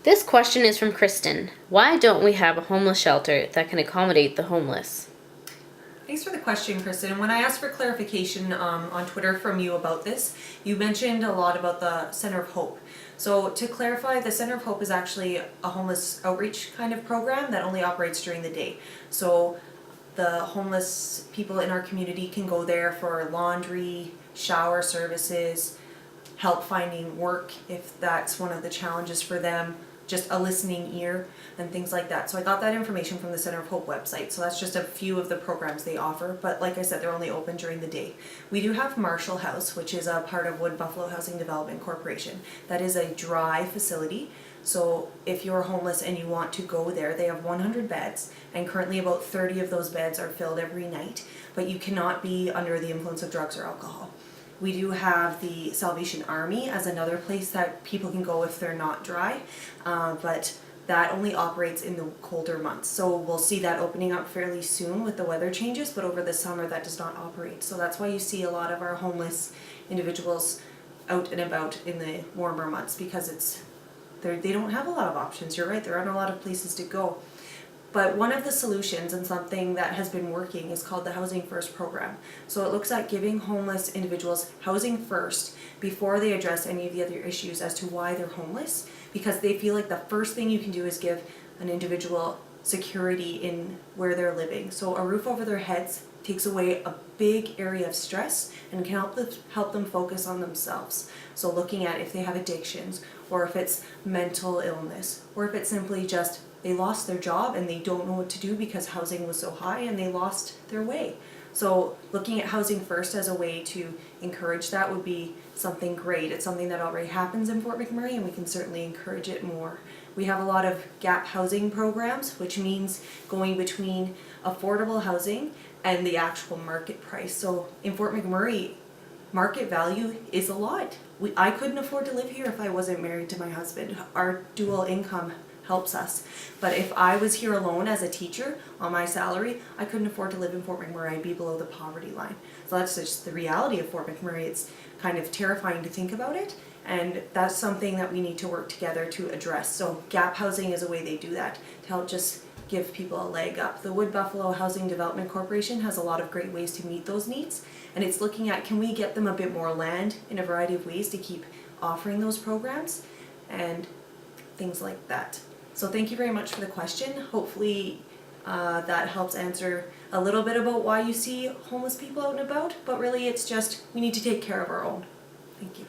This question is from Kristin. Why don't we have a homeless shelter that can accommodate the homeless? Thanks for the question, Kristin. When I asked for clarification on Twitter from you about this, you mentioned a lot about the Center of Hope. So to clarify, the Center of Hope is actually a homeless outreach kind of program that only operates during the day. So the homeless people in our community can go there for laundry, shower services, help finding work if that's one of the challenges for them, just a listening ear and things like that. So I got that information from the Center of Hope website. So that's just a few of the programs they offer, but like I said, they're only open during the day. We do have Marshall House, which is a part of Wood Buffalo Housing Development Corporation. That is a dry facility. So if you're homeless and you want to go there, they have 100 beds, and currently about 30 of those beds are filled every night, but you cannot be under the influence of drugs or alcohol. We do have the Salvation Army as another place that people can go if they're not dry, but that only operates in the colder months. So we'll see that opening up fairly soon with the weather changes, but over the summer that does not operate. So that's why you see a lot of our homeless individuals out and about in the warmer months, because they don't have a lot of options. You're right, there aren't a lot of places to go. But one of the solutions, and something that has been working, is called the Housing First program. So it looks at giving homeless individuals housing first before they address any of the other issues as to why they're homeless, because they feel like the first thing you can do is give an individual security in where they're living. So a roof over their heads takes away a big area of stress and can help them focus on themselves. So looking at if they have addictions, or if it's mental illness, or if it's simply just they lost their job and they don't know what to do because housing was so high and they lost their way. So looking at Housing First as a way to encourage that would be something great. It's something that already happens in Fort McMurray, and we can certainly encourage it more. We have a lot of gap housing programs, which means going between affordable housing and the actual market price. So in Fort McMurray, market value is a lot. I couldn't afford to live here if I wasn't married to my husband. Our dual income helps us. But if I was here alone as a teacher on my salary, I couldn't afford to live in Fort McMurray. I'd be below the poverty line. So that's just the reality of Fort McMurray. It's kind of terrifying to think about it, and that's something that we need to work together to address. So gap housing is a way they do that, to help just give people a leg up. The Wood Buffalo Housing Development Corporation has a lot of great ways to meet those needs, and it's looking at, can we get them a bit more land in a variety of ways to keep offering those programs and things like that. So thank you very much for the question. Hopefully that helps answer a little bit about why you see homeless people out and about, but really it's just we need to take care of our own. Thank you.